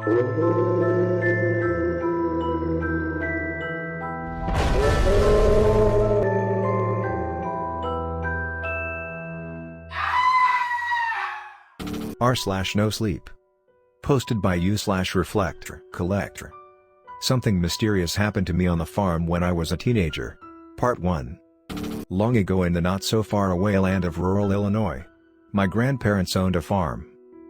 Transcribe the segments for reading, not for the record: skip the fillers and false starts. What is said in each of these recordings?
r/Nosleep. Posted by u/reflector collector. Something mysterious happened to me on the farm when I was a teenager. Part 1. Long ago in the not-so-far-away land of rural Illinois, my grandparents owned a farm.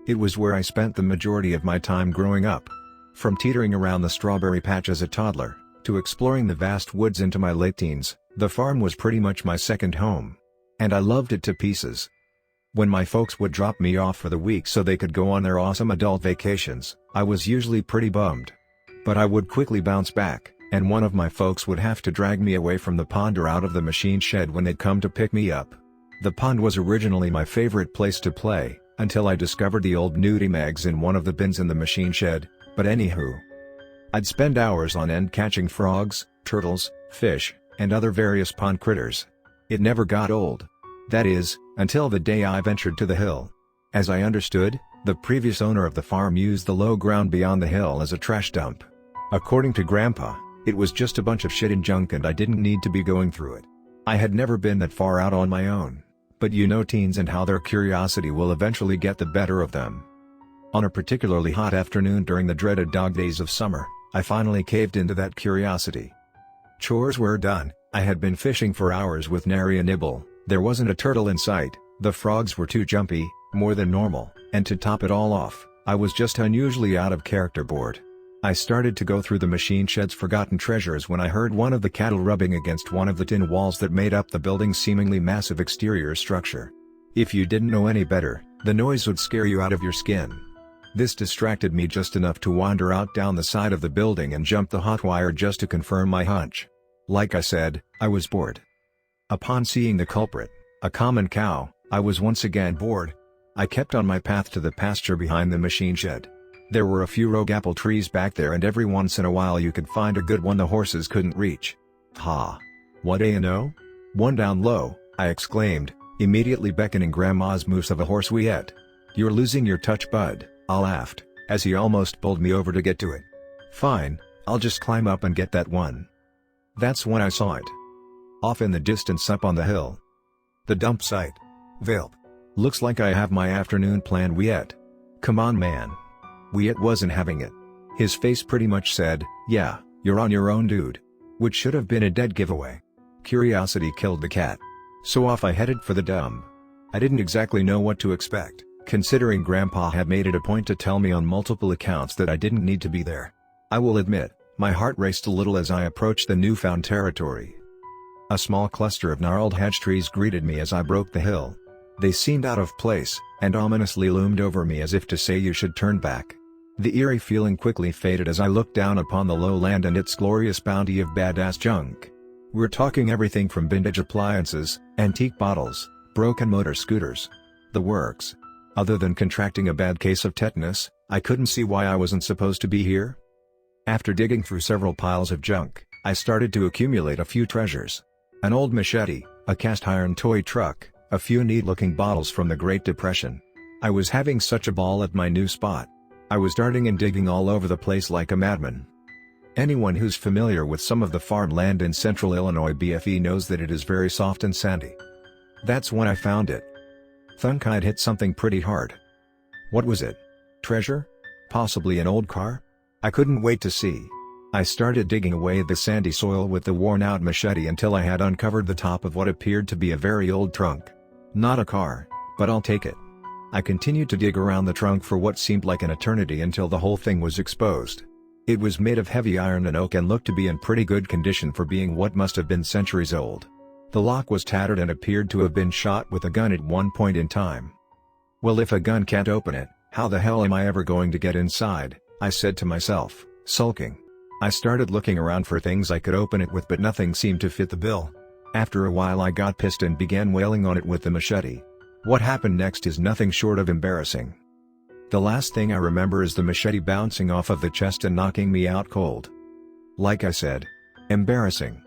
It was where I spent the majority of my time growing up. From teetering around the strawberry patch as a toddler, to exploring the vast woods into my late teens, the farm was pretty much my second home. And I loved it to pieces. When my folks would drop me off for the week so they could go on their awesome adult vacations, I was usually pretty bummed. But I would quickly bounce back, and one of my folks would have to drag me away from the pond or out of the machine shed when they'd come to pick me up. The pond was originally my favorite place to play, until I discovered the old nudie mags in one of the bins in the machine shed, but anywho. I'd spend hours on end catching frogs, turtles, fish, and other various pond critters. It never got old. That is, until the day I ventured to the hill. As I understood, the previous owner of the farm used the low ground beyond the hill as a trash dump. According to Grandpa, it was just a bunch of shit and junk and I didn't need to be going through it. I had never been that far out on my own, but you know teens and how their curiosity will eventually get the better of them. On a particularly hot afternoon during the dreaded dog days of summer, I finally caved into that curiosity. Chores were done, I had been fishing for hours with nary a nibble. There wasn't a turtle in sight, the frogs were too jumpy, more than normal, and to top it all off, I was just unusually out of character bored. I started to go through the machine shed's forgotten treasures when I heard one of the cattle rubbing against one of the tin walls that made up the building's seemingly massive exterior structure. If you didn't know any better, the noise would scare you out of your skin. This distracted me just enough to wander out down the side of the building and jump the hot wire just to confirm my hunch. Like I said, I was bored. Upon seeing the culprit, a common cow, I was once again bored. I kept on my path to the pasture behind the machine shed. There were a few rogue apple trees back there and every once in a while you could find a good one the horses couldn't reach. Ha! What A&O? One down low, I exclaimed, immediately beckoning Grandma's moose of a horse we ate. You're losing your touch, bud, I laughed, as he almost bowled me over to get to it. Fine, I'll just climb up and get that one. That's when I saw it. Off in the distance up on the hill. The dump site. Vilp. Looks like I have my afternoon planned yet. Come on, man. Wyatt wasn't having it. His face pretty much said, yeah, you're on your own, dude. Which should have been a dead giveaway. Curiosity killed the cat. So off I headed for the dump. I didn't exactly know what to expect, considering Grandpa had made it a point to tell me on multiple accounts that I didn't need to be there. I will admit, my heart raced a little as I approached the newfound territory. A small cluster of gnarled hedge trees greeted me as I broke the hill. They seemed out of place, and ominously loomed over me as if to say you should turn back. The eerie feeling quickly faded as I looked down upon the lowland and its glorious bounty of badass junk. We're talking everything from vintage appliances, antique bottles, broken motor scooters. The works. Other than contracting a bad case of tetanus, I couldn't see why I wasn't supposed to be here. After digging through several piles of junk, I started to accumulate a few treasures. An old machete, a cast-iron toy truck, a few neat-looking bottles from the Great Depression. I was having such a ball at my new spot. I was darting and digging all over the place like a madman. Anyone who's familiar with some of the farmland in central Illinois BFE knows that it is very soft and sandy. That's when I found it. Thunk, I'd hit something pretty hard. What was it? Treasure? Possibly an old car? I couldn't wait to see. I started digging away at the sandy soil with the worn-out machete until I had uncovered the top of what appeared to be a very old trunk. Not a car, but I'll take it. I continued to dig around the trunk for what seemed like an eternity until the whole thing was exposed. It was made of heavy iron and oak and looked to be in pretty good condition for being what must have been centuries old. The lock was tattered and appeared to have been shot with a gun at one point in time. Well, if a gun can't open it, how the hell am I ever going to get inside? I said to myself, sulking. I started looking around for things I could open it with, but nothing seemed to fit the bill. After a while I got pissed and began wailing on it with the machete. What happened next is nothing short of embarrassing. The last thing I remember is the machete bouncing off of the chest and knocking me out cold. Like I said, embarrassing.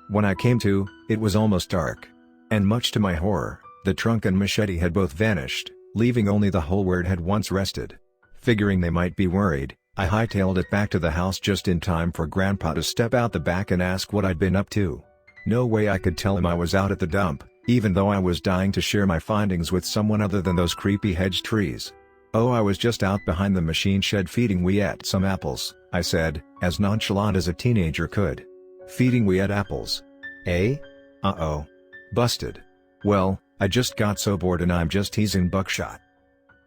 When I came to, it was almost dark. And much to my horror, the trunk and machete had both vanished, leaving only the hole where it had once rested. Figuring they might be worried, I hightailed it back to the house just in time for Grandpa to step out the back and ask what I'd been up to. No way I could tell him I was out at the dump, even though I was dying to share my findings with someone other than those creepy hedge trees. "Oh, I was just out behind the machine shed feeding Wyatt some apples," I said, as nonchalant as a teenager could. "Feeding Wyatt apples? Eh? Uh-oh. Busted. Well, I just got so bored and I'm just teasing Buckshot."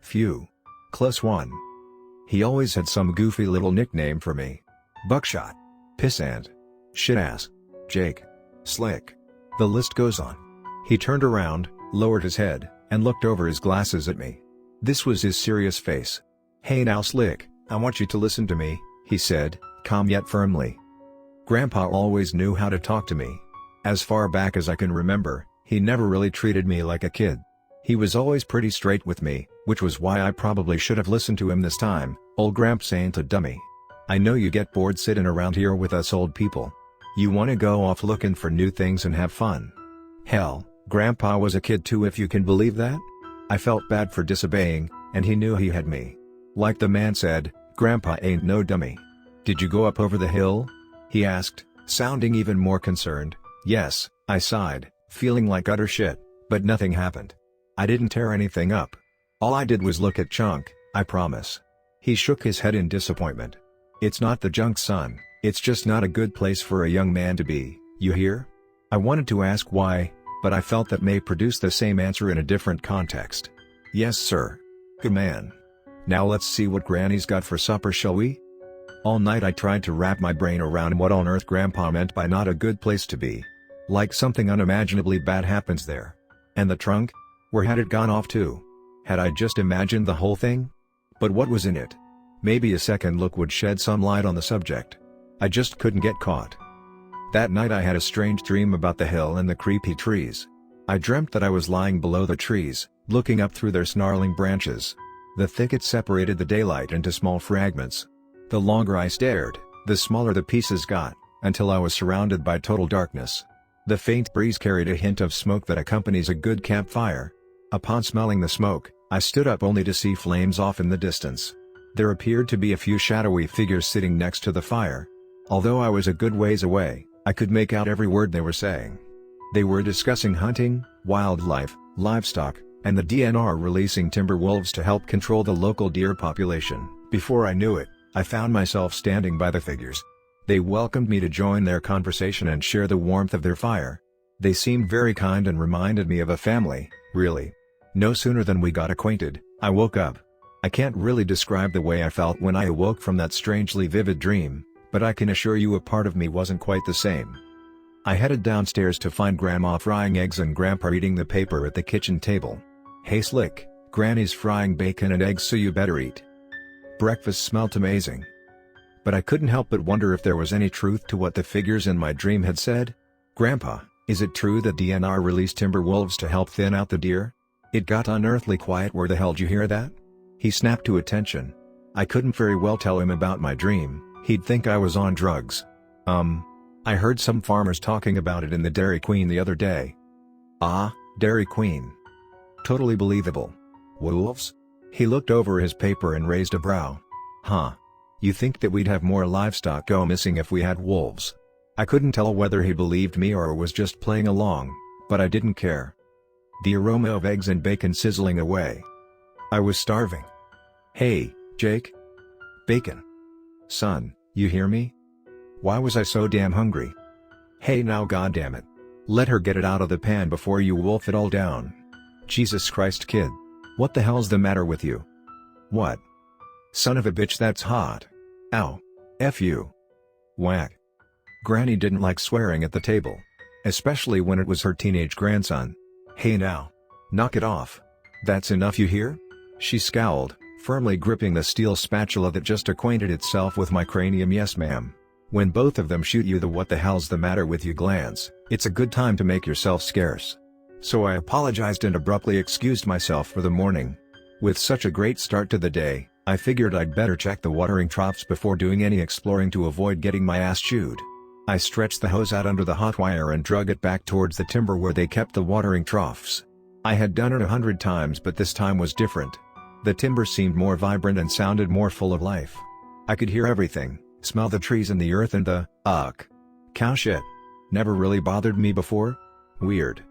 Phew. Close one. He always had some goofy little nickname for me. Buckshot. Pissant. Shitass. Jake. Slick. The list goes on. He turned around, lowered his head, and looked over his glasses at me. This was his serious face. "Hey now Slick, I want you to listen to me," he said, calm yet firmly. Grandpa always knew how to talk to me. As far back as I can remember, he never really treated me like a kid. He was always pretty straight with me, which was why I probably should have listened to him this time. "Old Gramps ain't a dummy. I know you get bored sitting around here with us old people. You wanna go off looking for new things and have fun." Hell, Grandpa was a kid too, if you can believe that. I felt bad for disobeying, and he knew he had me. Like the man said, Grandpa ain't no dummy. "Did you go up over the hill?" he asked, sounding even more concerned. "Yes," I sighed, feeling like utter shit, "but nothing happened. I didn't tear anything up. All I did was look at junk, I promise." He shook his head in disappointment. "It's not the junk, son, it's just not a good place for a young man to be, you hear?" I wanted to ask why, but I felt that may produce the same answer in a different context. "Yes sir. Good man. Now let's see what Granny's got for supper, shall we?" All night I tried to wrap my brain around what on earth Grandpa meant by not a good place to be. Like something unimaginably bad happens there. And the trunk? Where had it gone off to? Had I just imagined the whole thing? But what was in it? Maybe a second look would shed some light on the subject. I just couldn't get caught. That night I had a strange dream about the hill and the creepy trees. I dreamt that I was lying below the trees, looking up through their snarling branches. The thicket separated the daylight into small fragments. The longer I stared, the smaller the pieces got, until I was surrounded by total darkness. The faint breeze carried a hint of smoke that accompanies a good campfire. Upon smelling the smoke, I stood up only to see flames off in the distance. There appeared to be a few shadowy figures sitting next to the fire. Although I was a good ways away, I could make out every word they were saying. They were discussing hunting, wildlife, livestock, and the DNR releasing timber wolves to help control the local deer population. Before I knew it, I found myself standing by the figures. They welcomed me to join their conversation and share the warmth of their fire. They seemed very kind and reminded me of a family, really. No sooner than we got acquainted, I woke up. I can't really describe the way I felt when I awoke from that strangely vivid dream, but I can assure you a part of me wasn't quite the same. I headed downstairs to find Grandma frying eggs and Grandpa eating the paper at the kitchen table. "Hey Slick, Granny's frying bacon and eggs, so you better eat." Breakfast smelt amazing. But I couldn't help but wonder if there was any truth to what the figures in my dream had said. "Grandpa, is it true that DNR released timber wolves to help thin out the deer?" It got unearthly quiet. "Where the hell did you hear that?" He snapped to attention. I couldn't very well tell him about my dream, he'd think I was on drugs. I heard some farmers talking about it in the Dairy Queen the other day." "Ah, Dairy Queen. Totally believable. Wolves?" He looked over his paper and raised a brow. "Huh. You think that we'd have more livestock go missing if we had wolves?" I couldn't tell whether he believed me or was just playing along, but I didn't care. The aroma of eggs and bacon sizzling away. I was starving. "Hey, Jake? Bacon. Son, you hear me? Why was I so damn hungry? Hey now, goddammit. Let her get it out of the pan before you wolf it all down. Jesus Christ, kid. What the hell's the matter with you? What? Son of a bitch, that's hot. Ow. F you. Whack." Granny didn't like swearing at the table. Especially when it was her teenage grandson. "Hey now. Knock it off. That's enough, you hear?" She scowled, firmly gripping the steel spatula that just acquainted itself with my cranium. "Yes ma'am. When both of them shoot you the what the hell's the matter with you glance, it's a good time to make yourself scarce." So I apologized and abruptly excused myself for the morning. With such a great start to the day, I figured I'd better check the watering troughs before doing any exploring to avoid getting my ass chewed. I stretched the hose out under the hot wire and drug it back towards the timber where they kept the watering troughs. I had done it 100 times, but this time was different. The timber seemed more vibrant and sounded more full of life. I could hear everything, smell the trees and the earth and the, cow shit. Never really bothered me before? Weird.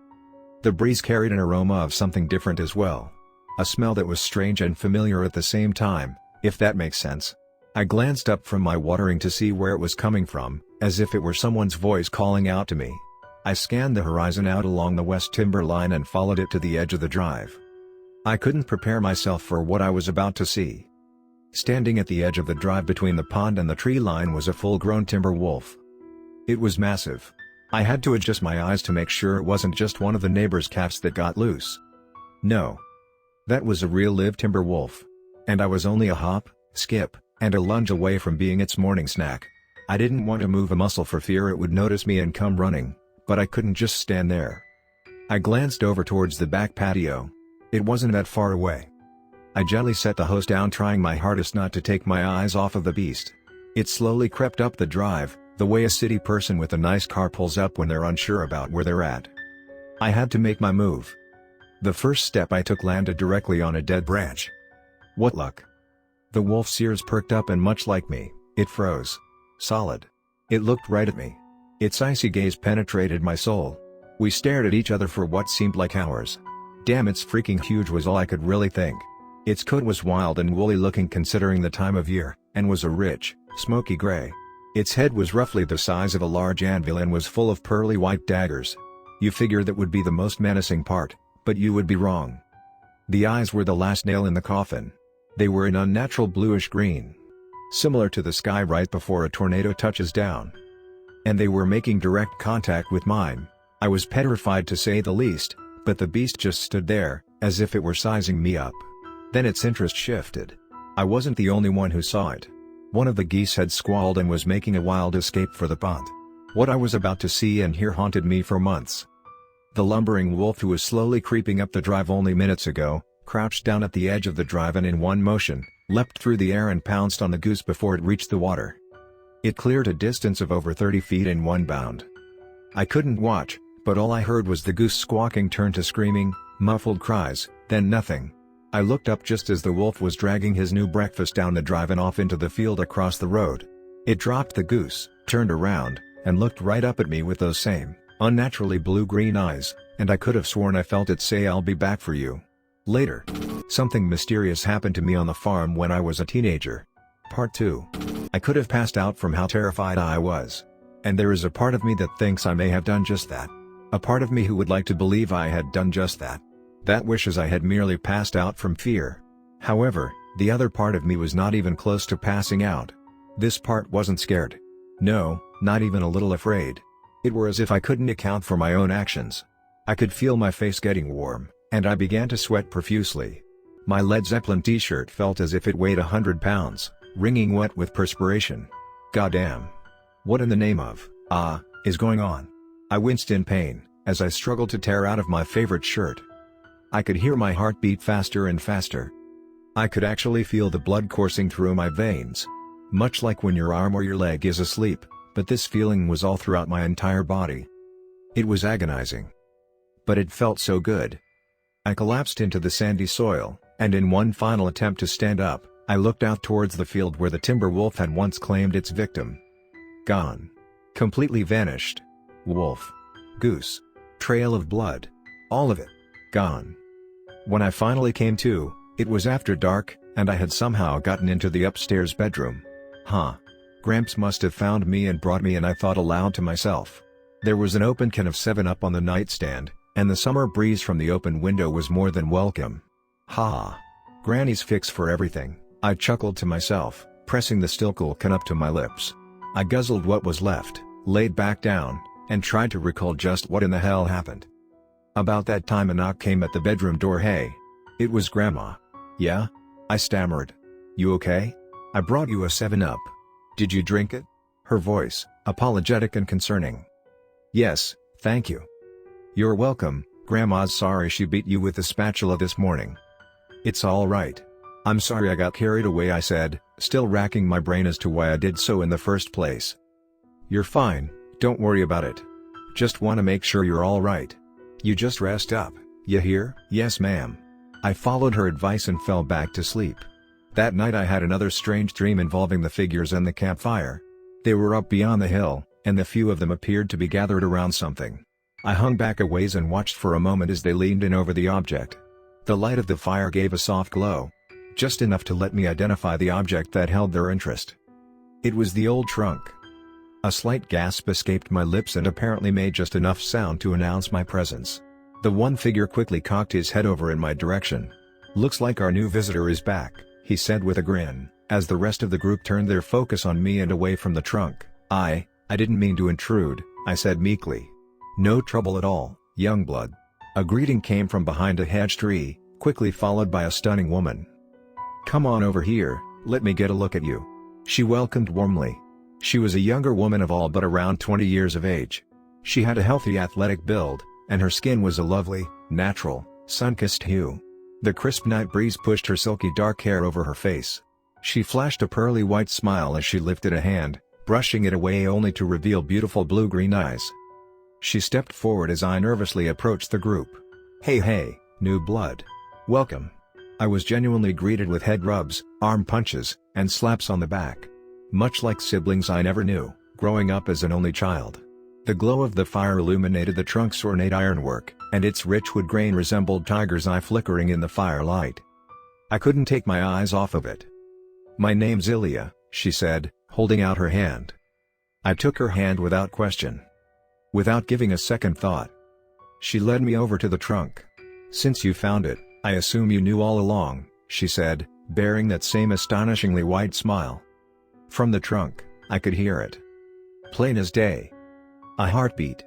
The breeze carried an aroma of something different as well. A smell that was strange and familiar at the same time, if that makes sense. I glanced up from my watering to see where it was coming from, as if it were someone's voice calling out to me. I scanned the horizon out along the west timber line and followed it to the edge of the drive. I couldn't prepare myself for what I was about to see. Standing at the edge of the drive between the pond and the tree line was a full-grown timber wolf. It was massive. I had to adjust my eyes to make sure it wasn't just one of the neighbor's cats that got loose. No. That was a real live timber wolf. And I was only a hop, skip, and a lunge away from being its morning snack. I didn't want to move a muscle for fear it would notice me and come running, but I couldn't just stand there. I glanced over towards the back patio. It wasn't that far away. I gently set the hose down, trying my hardest not to take my eyes off of the beast. It slowly crept up the drive, the way a city person with a nice car pulls up when they're unsure about where they're at. I had to make my move. The first step I took landed directly on a dead branch. What luck. The wolf's ears perked up and much like me, it froze. Solid. It looked right at me. Its icy gaze penetrated my soul. We stared at each other for what seemed like hours. Damn, it's freaking huge was all I could really think. Its coat was wild and woolly looking considering the time of year, and was a rich, smoky gray. Its head was roughly the size of a large anvil and was full of pearly white daggers. You figure that would be the most menacing part, but you would be wrong. The eyes were the last nail in the coffin. They were an unnatural bluish green. Similar to the sky right before a tornado touches down. And they were making direct contact with mine. I was petrified to say the least, but the beast just stood there, as if it were sizing me up. Then its interest shifted. I wasn't the only one who saw it. One of the geese had squalled and was making a wild escape for the pond. What I was about to see and hear haunted me for months. The lumbering wolf, who was slowly creeping up the drive only minutes ago, crouched down at the edge of the drive and in one motion, leapt through the air and pounced on the goose before it reached the water. It cleared a distance of over 30 feet in one bound. I couldn't watch, but all I heard was the goose squawking turned to screaming, muffled cries, then nothing. I looked up just as the wolf was dragging his new breakfast down the drive and off into the field across the road. It dropped the goose, turned around, and looked right up at me with those same, unnaturally blue-green eyes, and I could have sworn I felt it say, "I'll be back for you." Later. Something mysterious happened to me on the farm when I was a teenager. Part 2. I could have passed out from how terrified I was. And there is a part of me that thinks I may have done just that. A part of me who would like to believe I had done just that. That wishes I had merely passed out from fear. However, the other part of me was not even close to passing out. This part wasn't scared. No, not even a little afraid. It were as if I couldn't account for my own actions. I could feel my face getting warm, and I began to sweat profusely. My Led Zeppelin t-shirt felt as if it weighed 100 pounds, wringing wet with perspiration. Goddamn. What in the name of, is going on? I winced in pain, as I struggled to tear out of my favorite shirt. I could hear my heart beat faster and faster. I could actually feel the blood coursing through my veins. Much like when your arm or your leg is asleep, but this feeling was all throughout my entire body. It was agonizing. But it felt so good. I collapsed into the sandy soil, and in one final attempt to stand up, I looked out towards the field where the timber wolf had once claimed its victim. Gone. Completely vanished. Wolf. Goose. Trail of blood. All of it. Gone. When I finally came to, it was after dark, and I had somehow gotten into the upstairs bedroom. Gramps must have found me and brought me, and I thought aloud to myself. There was an open can of 7-Up on the nightstand, and the summer breeze from the open window was more than welcome. Granny's fix for everything, I chuckled to myself, pressing the still cool can up to my lips. I guzzled what was left, laid back down, and tried to recall just what in the hell happened. About that time a knock came at the bedroom door. Hey. It was Grandma. Yeah? I stammered. You okay? I brought you a 7-Up. Did you drink it? Her voice, apologetic and concerning. Yes, thank you. You're welcome, Grandma's sorry she beat you with the spatula this morning. It's all right. I'm sorry I got carried away, I said, still racking my brain as to why I did so in the first place. You're fine, don't worry about it. Just want to make sure you're all right. You just rest up, you hear? Yes ma'am. I followed her advice and fell back to sleep. That night I had another strange dream involving the figures and the campfire. They were up beyond the hill, and the few of them appeared to be gathered around something. I hung back a ways and watched for a moment as they leaned in over the object. The light of the fire gave a soft glow. Just enough to let me identify the object that held their interest. It was the old trunk. A slight gasp escaped my lips and apparently made just enough sound to announce my presence. The one figure quickly cocked his head over in my direction. "Looks like our new visitor is back," he said with a grin, as the rest of the group turned their focus on me and away from the trunk. I didn't mean to intrude," I said meekly. "No trouble at all, young blood." A greeting came from behind a hedge tree, quickly followed by a stunning woman. "Come on over here, let me get a look at you," she welcomed warmly. She was a younger woman of all but around 20 years of age. She had a healthy athletic build, and her skin was a lovely, natural, sun-kissed hue. The crisp night breeze pushed her silky dark hair over her face. She flashed a pearly white smile as she lifted a hand, brushing it away only to reveal beautiful blue-green eyes. She stepped forward as I nervously approached the group. Hey, new blood. Welcome." I was genuinely greeted with head rubs, arm punches, and slaps on the back. Much like siblings I never knew, growing up as an only child. The glow of the fire illuminated the trunk's ornate ironwork, and its rich wood grain resembled tiger's eye flickering in the firelight. I couldn't take my eyes off of it. "My name's Ilya," she said, holding out her hand. I took her hand without question. Without giving a second thought. She led me over to the trunk. "Since you found it, I assume you knew all along," she said, bearing that same astonishingly wide smile. From the trunk, I could hear it. Plain as day. A heartbeat.